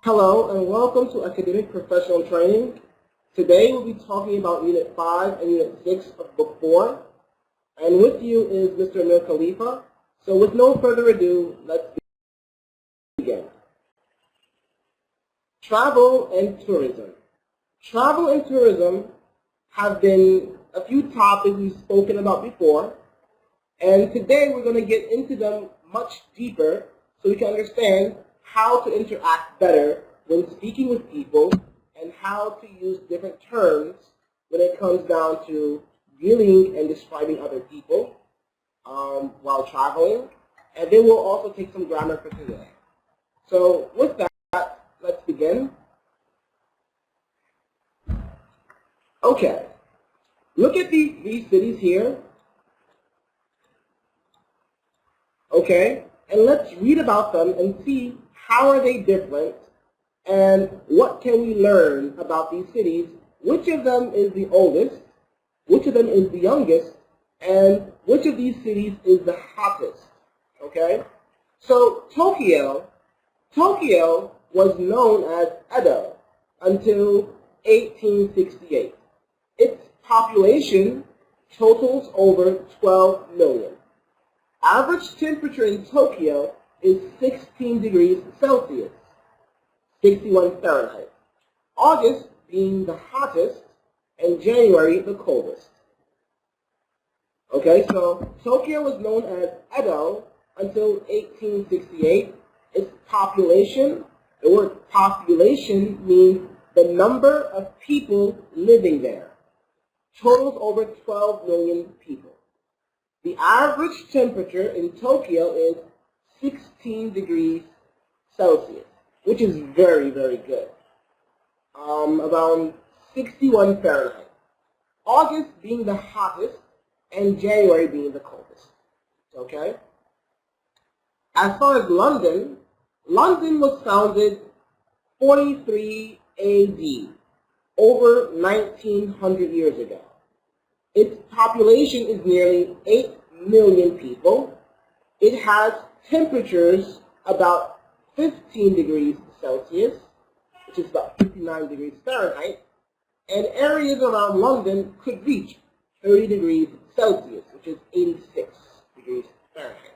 Hello and welcome to Academic Professional Training. Today we'll be talking about Unit 5 and Unit 6 of Book 4. And with you is Mr. Amir Khalifa. So with no further ado, let's begin. Travel and tourism. Travel and tourism have been a few topics we've spoken about before. And today we're going to get into them much deeper so we can understand how to interact better when speaking with people and how to use different terms when it comes down to dealing and describing other people while traveling. And then we'll also take some grammar for today. So with that, let's begin. Okay, look at these cities here. Okay, and let's read about them and see how are they different and what can we learn about these cities, which of them is the oldest, which of them is the youngest, and which of these cities is the hottest. Okay, so Tokyo was known as Edo until 1868. Its population totals over 12 million. Average temperature in Tokyo is 16 degrees Celsius, 61 Fahrenheit. August being the hottest and January the coldest. Okay, so Tokyo was known as Edo until 1868. Its population, the word population means the number of people living there, totals over 12 million people. The average temperature in Tokyo is 16 degrees Celsius, which is very, very good. Around 61 Fahrenheit. August being the hottest and January being the coldest. Okay? As far as London, London was founded 43 AD, over 1900 years ago. Its population is nearly 8 million people. It has temperatures about 15 degrees Celsius, which is about 59 degrees Fahrenheit, and areas around London could reach 30 degrees Celsius, which is 86 degrees Fahrenheit.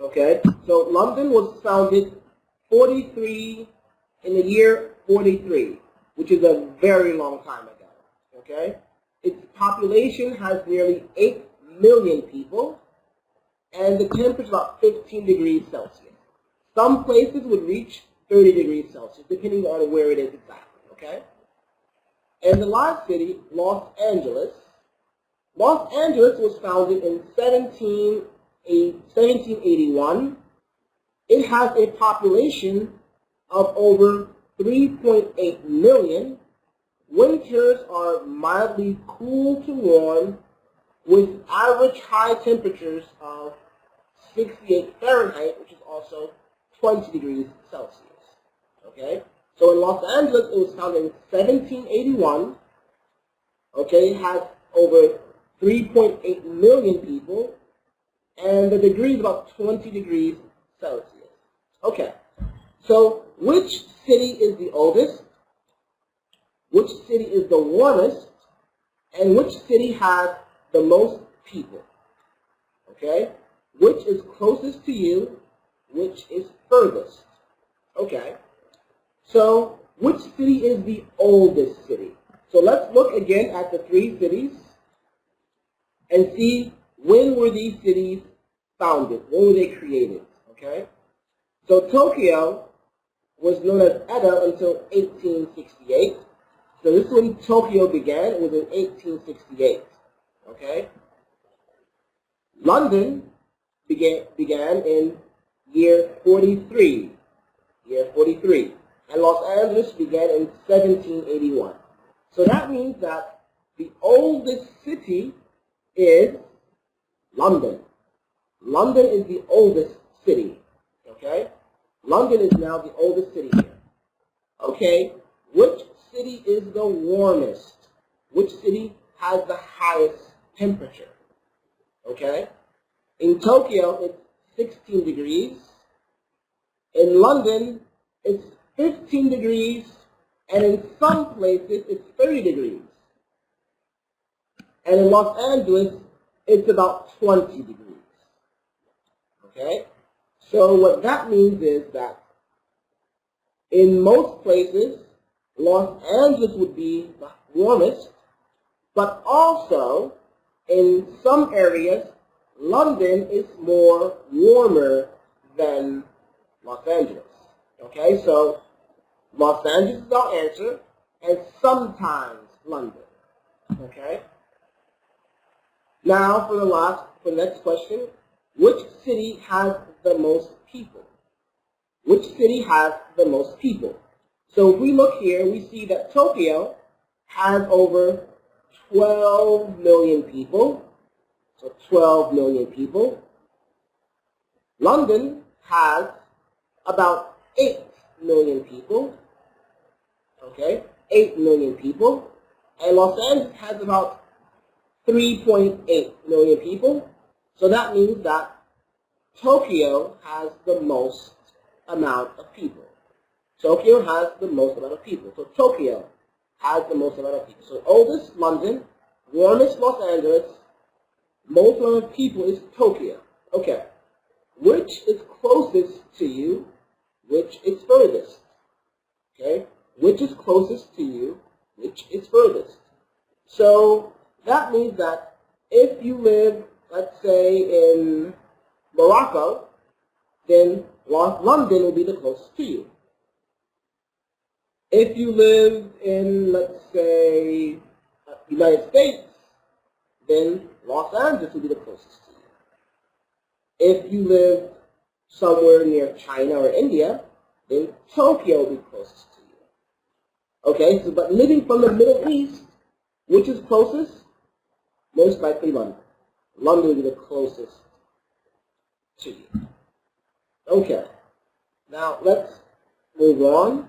Okay, so London was founded in the year 43, which is a very long time ago. Okay. Its population has nearly 8 million people, and the temperature is about 15 degrees Celsius. Some places would reach 30 degrees Celsius, depending on where it is exactly, okay? And the last city, Los Angeles. Los Angeles was founded in 1781. It has a population of over 3.8 million. Winters are mildly cool to warm with average high temperatures of 68 Fahrenheit, which is also 20 degrees Celsius. Okay? So in Los Angeles, it was founded in 1781. Okay? It has over 3.8 million people, and the degree is about 20 degrees Celsius. Okay. So which city is the oldest? Which city is the warmest, and which city has the most people? Okay? Which is closest to you, which is furthest? Okay. So, which city is the oldest city? So let's look again at the three cities and see when were these cities founded, when were they created? Okay? So Tokyo was known as Edo until 1868. So this is when Tokyo began. It was in 1868. Okay? London began in year 43. And Los Angeles began in 1781. So that means that the oldest city is London. London is the oldest city. Okay? London is now the oldest city here. Okay, which city is the warmest? Which city has the highest temperature? Okay? In Tokyo, it's 16 degrees. In London, it's 15 degrees, and in some places it's 30 degrees. And in Los Angeles, it's about 20 degrees. Okay? So what that means is that in most places, Los Angeles would be the warmest, but also in some areas, London is more warmer than Los Angeles. Okay, so Los Angeles is our answer, and sometimes London. Okay. Now for the next question, which city has the most people? Which city has the most people? So if we look here, we see that Tokyo has over 12 million people. So 12 million people. London has about 8 million people. Okay, 8 million people. And Los Angeles has about 3.8 million people. So that means that Tokyo has the most amount of people. Tokyo has the most amount of people. So Tokyo has the most amount of people. So oldest, London. Warmest, Los Angeles. Most amount of people is Tokyo. Okay. Which is closest to you? Which is furthest? Okay. Which is closest to you? Which is furthest? So that means that if you live, let's say, in Morocco, then London will be the closest to you. If you live in, let's say, United States, then Los Angeles will be the closest to you. If you live somewhere near China or India, then Tokyo will be closest to you. Okay, so but living from the Middle East, which is closest? Most likely London. London will be the closest to you. Okay, now let's move on.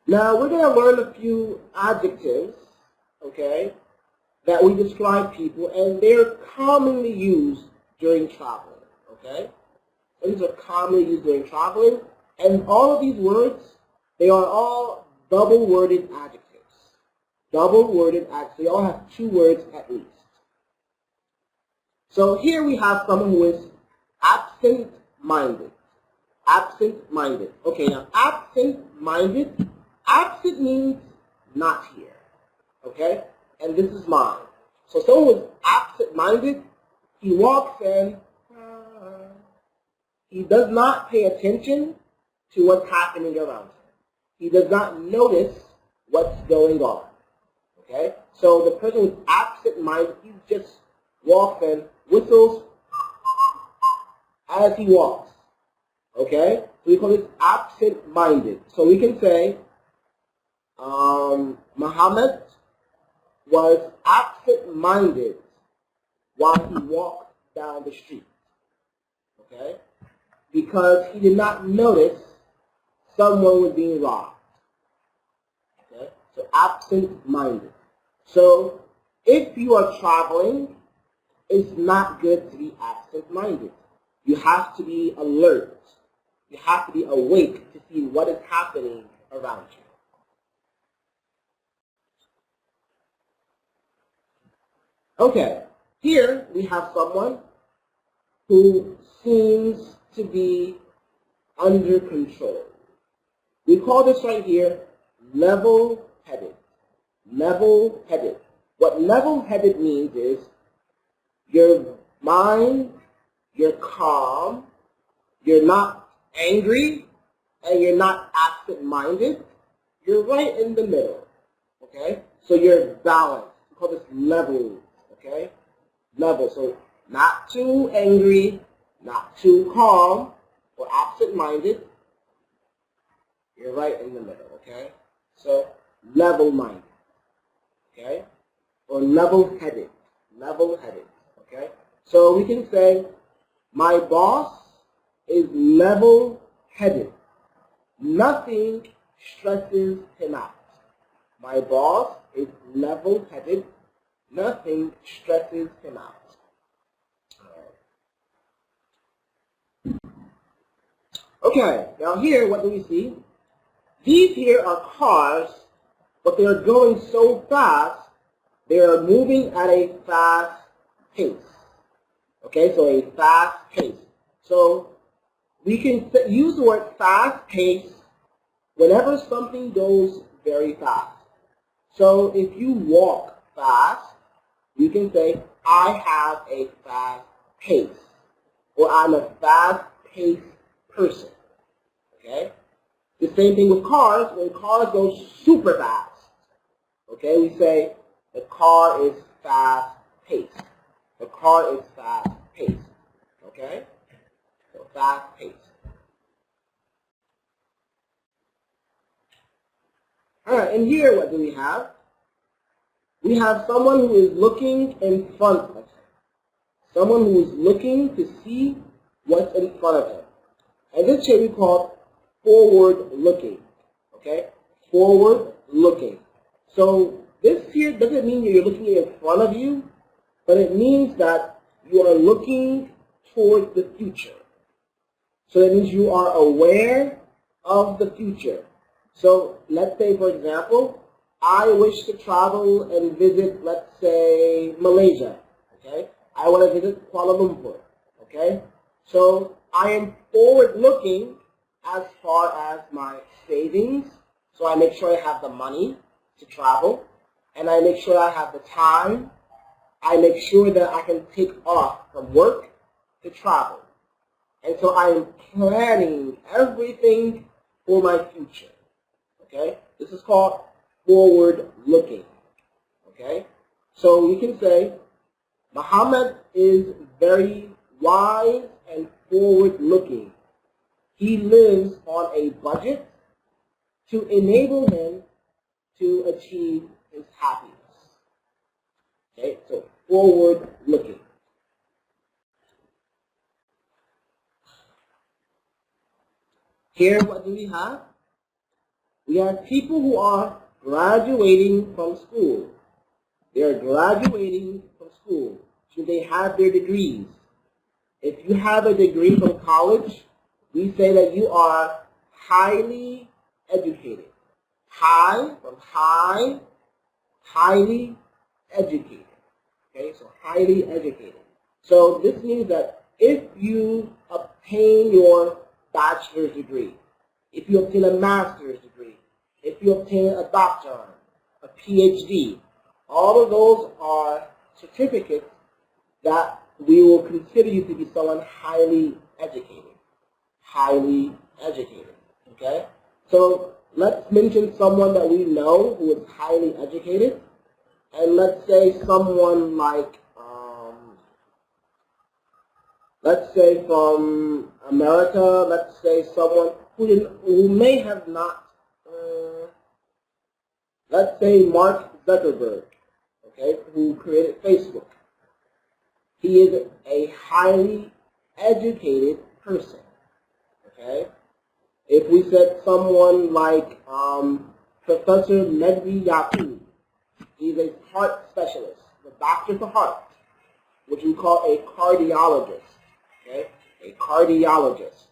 Now we're going to learn a few adjectives, okay, that we describe people, and they're commonly used during traveling, okay? These are commonly used during traveling, and all of these words, they are all double-worded adjectives. Double-worded adjectives. They all have two words at least. So here we have someone who is absent-minded. Absent-minded. Okay, now absent-minded. Absent means not here. Okay? And this is mine. So someone who is absent-minded, he walks in, he does not pay attention to what's happening around him. He does not notice what's going on. Okay? So the person who's absent-minded, he just walks in, whistles as he walks. Okay? So we call this absent-minded. So we can say, Muhammad was absent-minded while he walked down the street. Okay? Because he did not notice someone was being robbed. Okay? So absent-minded. So if you are traveling, it's not good to be absent-minded. You have to be alert. You have to be awake to see what is happening around you. Okay, here we have someone who seems to be under control. We call this right here level-headed. Level-headed. What level-headed means is your mind, you're calm, you're not angry, and you're not absent-minded. You're right in the middle. Okay? So you're balanced. We call this level. Okay? Level. So not too angry, not too calm, or absent-minded. You're right in the middle. Okay? So level-minded. Okay? Or level-headed. Level-headed. Okay? So we can say, my boss is level-headed. Nothing stresses him out. My boss is level-headed. Nothing stresses him out. Okay, now here, what do we see? These here are cars, but they're going so fast, they're moving at a fast pace. Okay, so a fast pace. So we can use the word fast pace whenever something goes very fast. So if you walk fast, you can say, I have a fast pace, or I'm a fast-paced person. Okay? The same thing with cars. When cars go super fast, okay, we say the car is fast-paced. The car is fast-paced. Okay? So fast-paced. All right, and here what do we have? We have someone who is looking in front of him. Someone who is looking to see what's in front of him. And this here we call forward looking. Okay? Forward looking. So this here doesn't mean you're looking in front of you, but it means that you are looking towards the future. So that means you are aware of the future. So let's say, for example, I wish to travel and visit, let's say, Malaysia. Okay? I want to visit Kuala Lumpur. Okay? So I am forward looking as far as my savings. So I make sure I have the money to travel. And I make sure I have the time. I make sure that I can take off from work to travel. And so I am planning everything for my future. Okay? This is called forward looking. Okay? So we can say Muhammad is very wise and forward looking. He lives on a budget to enable him to achieve his happiness. Okay? So forward looking. Here what do we have? We have people who are graduating from school. They are graduating from school. So they have their degrees. If you have a degree from college, we say that you are highly educated. High, from high, highly educated. Okay, so highly educated. So this means that if you obtain your bachelor's degree, if you obtain a master's degree, if you obtain a doctorate, a PhD, all of those are certificates that we will consider you to be someone highly educated. Highly educated. Okay? So let's mention someone that we know who is highly educated. And let's say someone like, let's say from America, let's say someone who may have not, let's say Mark Zuckerberg, okay, who created Facebook. He is a highly educated person, okay? If we said someone like Professor Mehdi Yaqub, he's a heart specialist, the doctor for heart, which we call a cardiologist, okay? A cardiologist,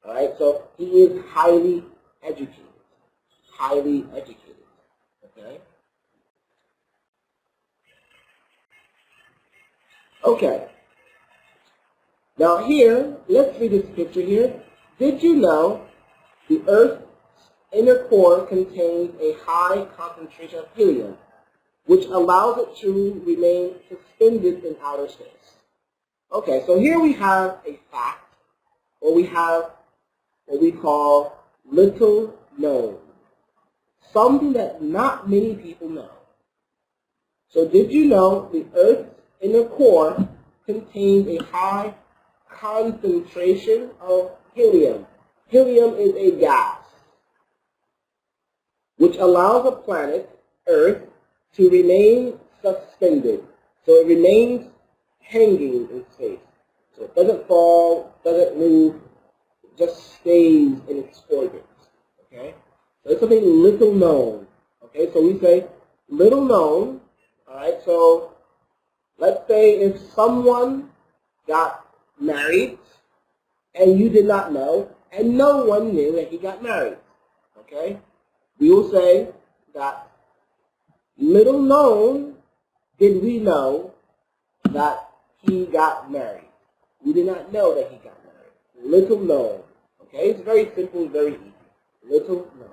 all right? So he is highly educated, okay? Okay. Now here, let's read this picture here. Did you know the Earth's inner core contains a high concentration of helium, which allows it to remain suspended in outer space? Okay, so here we have a fact, or we have what we call little known, something that not many people know. So did you know the Earth's inner core contains a high concentration of helium? Helium is a gas which allows a planet, Earth, to remain suspended. So it remains hanging in space. So it doesn't fall, doesn't move, it just stays in its orbit. Okay? So it's something little known. Okay, so we say little known. Alright, so let's say if someone got married and you did not know, and no one knew that he got married. Okay? We will say that little known did we know that he got married. We did not know that he got married. Little known. Okay? It's very simple, very easy. Little known.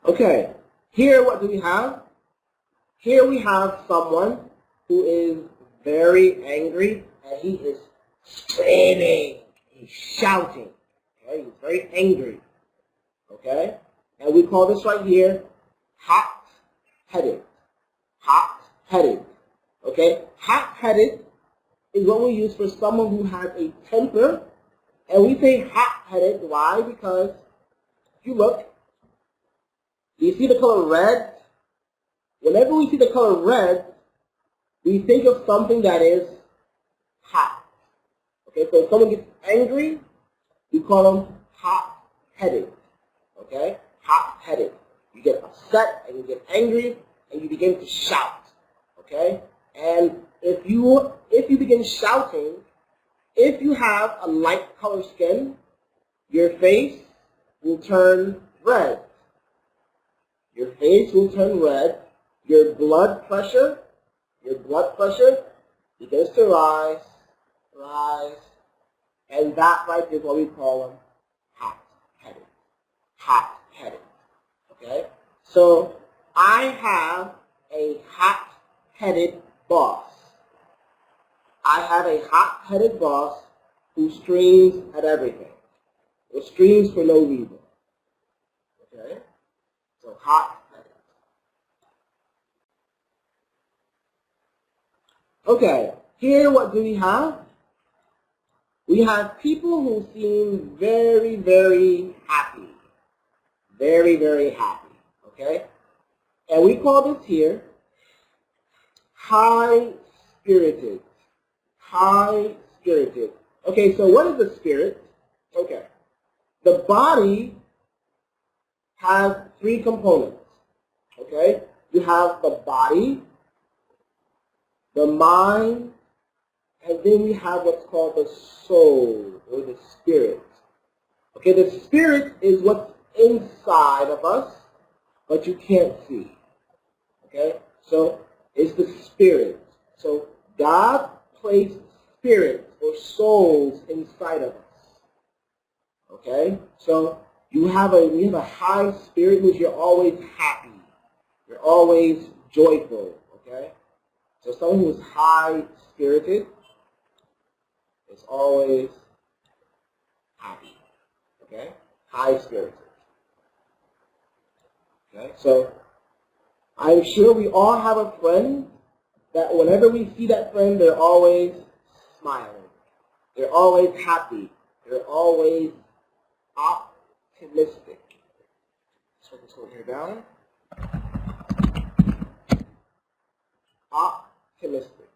Okay, here what do we have? Here we have someone who is very angry and he is screaming, he's shouting. Okay, he's very angry. Okay, and we call this right here hot-headed. Hot-headed. Okay, hot-headed is what we use for someone who has a temper, and we say hot-headed. Why? Because if you look, do you see the color red? Whenever we see the color red, we think of something that is hot. Okay, so if someone gets angry, we call them hot-headed. Okay, hot-headed. You get upset and you get angry and you begin to shout. Okay, and if you begin shouting, if you have a light color skin, your face will turn red. Your face will turn red. Your blood pressure begins to rise, and that right is what we call them hot-headed. Hot-headed. Okay? So I have a hot-headed boss. I have a hot-headed boss who screams at everything. Or screams for no reason. Okay? So hot-headed. Okay, here what do we have? We have people who seem very, very happy. Very, very happy. Okay? And we call this here high-spirited. High-spirited. Okay, so what is the spirit? Okay. The body has three components. Okay? You have the body, the mind, and then we have what's called the soul, or the spirit. Okay, the spirit is what's inside of us, but you can't see. Okay, so it's the spirit. So God placed spirits or souls inside of us. Okay, so you have a high spirit, means you're always happy. You're always joyful. Okay. So someone who is high-spirited is always happy. Okay? High-spirited. Okay? So I'm sure we all have a friend that whenever we see that friend, they're always smiling. They're always happy. They're always optimistic. Let's put this one here down. Optimistic.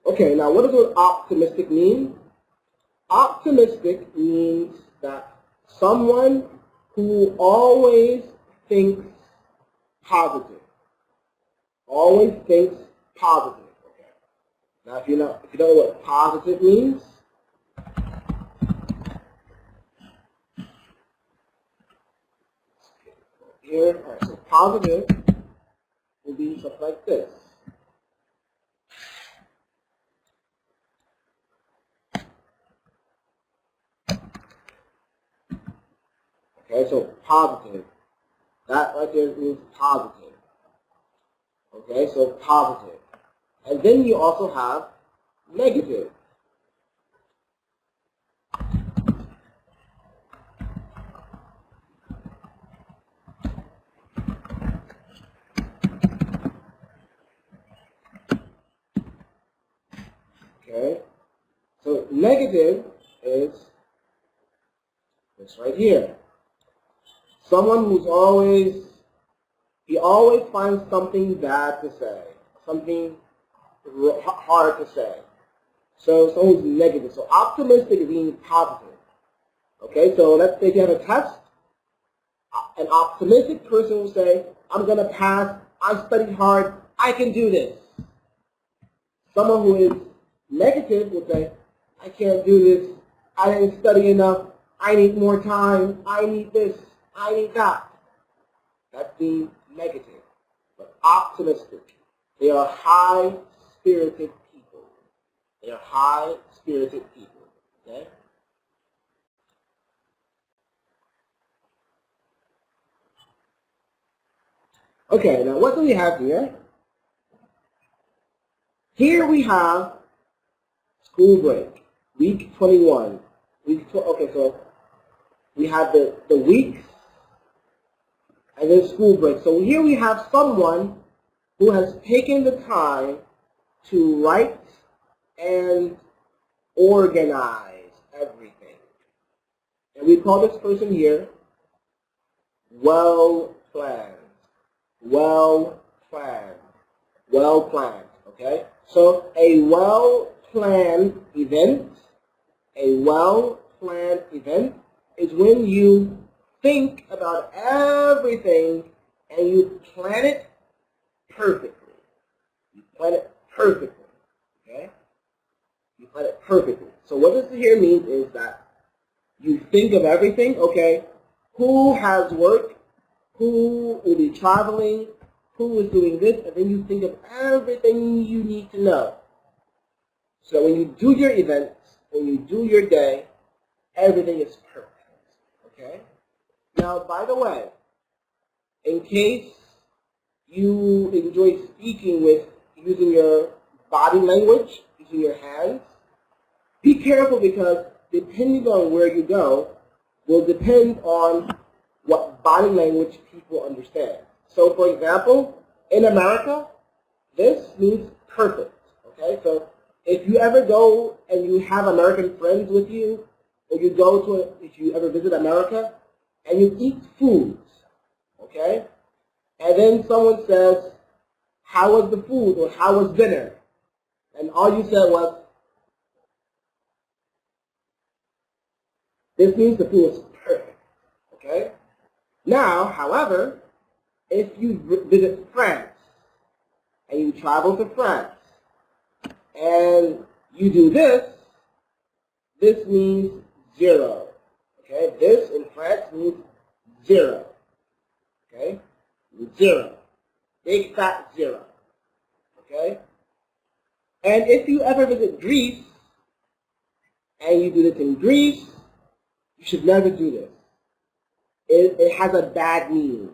Okay, now what does the word optimistic mean? Optimistic means that someone who always thinks positive. Always thinks positive. Okay. Now if you don't know what positive means, here, all right, so positive will be something like this. Okay, so positive. That right there means positive. Okay, so positive. And then you also have negative. Okay, so negative is this right here. Someone who's he always finds something bad to say, something hard to say. So someone who's negative. So optimistic is being positive. Okay, so let's say you have a test. An optimistic person will say, I'm going to pass, I studied hard, I can do this. Someone who is negative will say, I can't do this, I didn't study enough, I need more time, I need this, I need that. That's being negative. But optimistic, they are high-spirited people. They are high-spirited people. Okay? Okay, now what do we have here? Here we have school break, week 21. Okay, so we have the weeks and then school break. So here we have someone who has taken the time to write and organize everything. And we call this person here well planned. Well planned. Well planned. Okay? So a well-planned event, is when you think about everything and you plan it perfectly. You plan it perfectly. Okay? You plan it perfectly. So what this here means is that you think of everything, okay, who has work, who will be traveling, who is doing this, and then you think of everything you need to know. So when you do your events, when you do your day, everything is perfect. Okay? Now, by the way, in case you enjoy speaking with using your body language, using your hands, be careful because depending on where you go will depend on what body language people understand. So, for example, in America, this means perfect. Okay, so if you ever go and you have American friends with you, or you go to, if you ever visit America, and you eat foods, okay, and then someone says, how was the food, or how was dinner? And all you said was, this means the food was perfect, okay? Now, however, if you visit France, and you travel to France, and you do this, this means 0. Okay, this in France means 0. Okay, 0. Big fat 0. Okay, and if you ever visit Greece, and you do this in Greece, you should never do this. It has a bad meaning.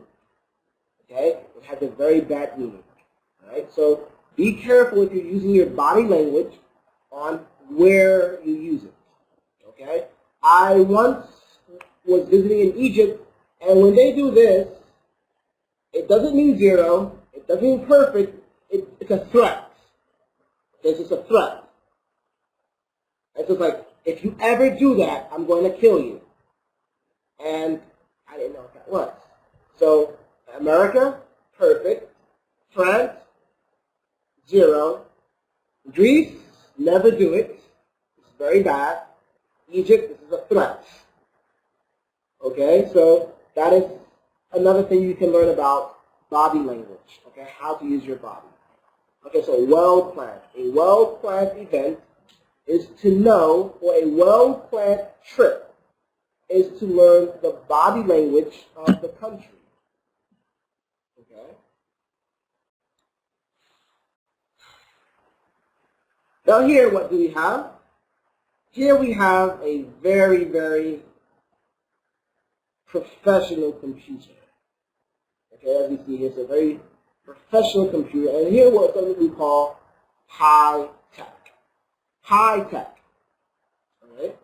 Okay, it has a very bad meaning. All right, so be careful if you're using your body language on where you use it. Okay, I once was visiting in Egypt, and when they do this, it doesn't mean 0, it doesn't mean perfect, it's a threat. It's just a threat. It's just like, if you ever do that, I'm going to kill you. And I didn't know what that was. So, America, perfect. France, 0. Greece, never do it. It's very bad. Egypt, this is a threat. Okay, so that is another thing you can learn about body language. Okay, how to use your body. Okay, so well-planned. A well-planned event is to know, or a well-planned trip is to learn the body language of the country. Okay. Now here, what do we have? Here we have a very, very professional computer. Okay, as you see here, it's a very professional computer. And here what something we call high tech. High tech. All right?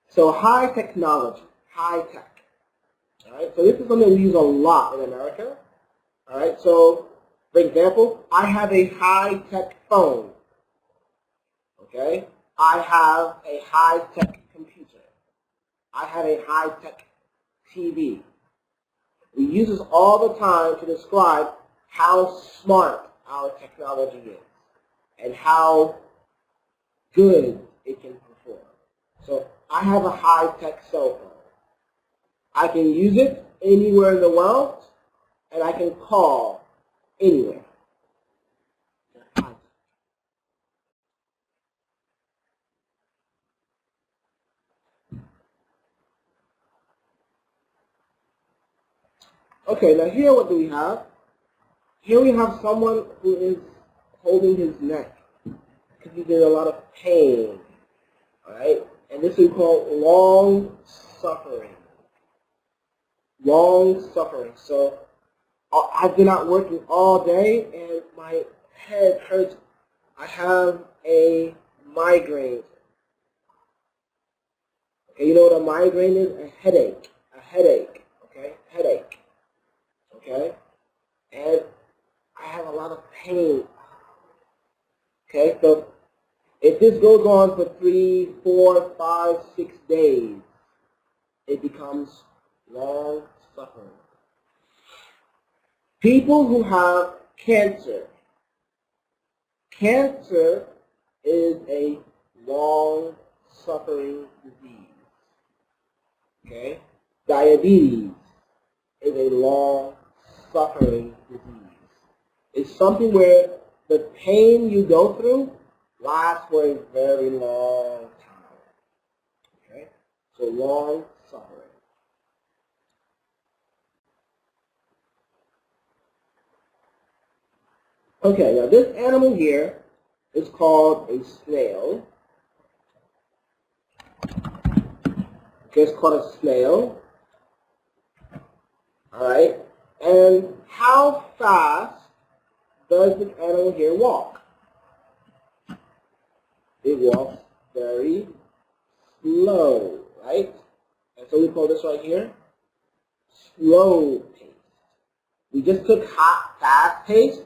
So high technology, high tech. All right? So this is something we use a lot in America. All right? So, for example, I have a high tech phone. Okay? I have a high tech computer. I have a high tech TV. We use this all the time to describe how smart our technology is and how good it can perform. So I have a high-tech cell phone. I can use it anywhere in the world, and I can call anywhere. Okay, now here what do we have? Here we have someone who is holding his neck because he's in a lot of pain. Alright? And this we call long suffering. Long suffering. So I've been out working all day and my head hurts. I have a migraine. Okay, you know what a migraine is? A headache. A headache. Okay? Headache. Okay? And I have a lot of pain. Okay, so if this goes on for 3, 4, 5, 6 days, it becomes long suffering. People who have cancer. Cancer is a long suffering disease. Okay? Diabetes is a long suffering disease. It's something where the pain you go through lasts for a very long time. Okay? So long suffering. Okay, now this animal here is called a snail. Okay, it's called a snail. Alright? And how fast does this animal here walk? It walks very slow, right? And so we call this right here slow pace. We just took fast pace,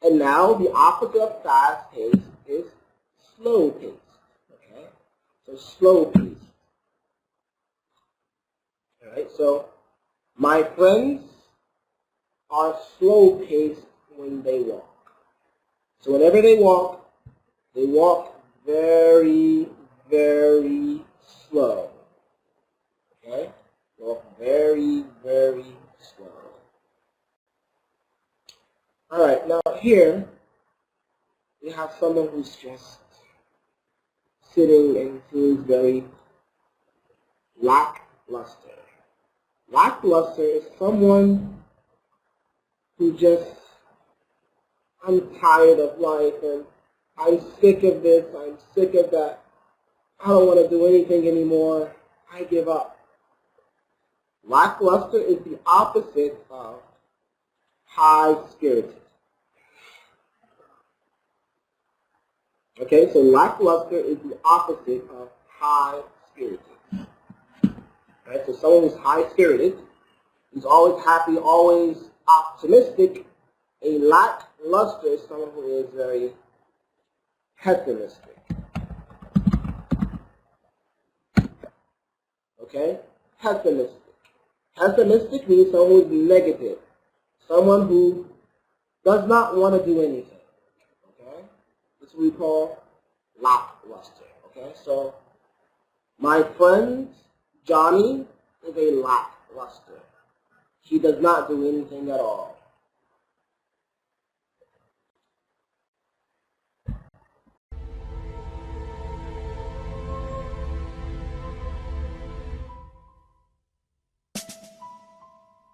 and now the opposite of fast pace is slow pace. Okay? So slow pace. Alright, so my friends are slow paced when they walk. So whenever they walk very, very slow. Okay? Walk very, very slow. Alright, now here we have someone who's just sitting and seems very lackluster. Lackluster is someone who just, I'm tired of life and I'm sick of this, I'm sick of that. I don't want to do anything anymore. I give up. Lackluster is the opposite of high-spirited. Okay, so lackluster is the opposite of high-spirited. Right, so someone who's high-spirited, who's always happy, always optimistic. A lackluster is someone who is very pessimistic. Okay? Pessimistic. Pessimistic means someone who is negative. Someone who does not want to do anything. Okay? This is what we call lackluster. Okay? So, my friend Johnny is a lackluster. He does not do anything at all.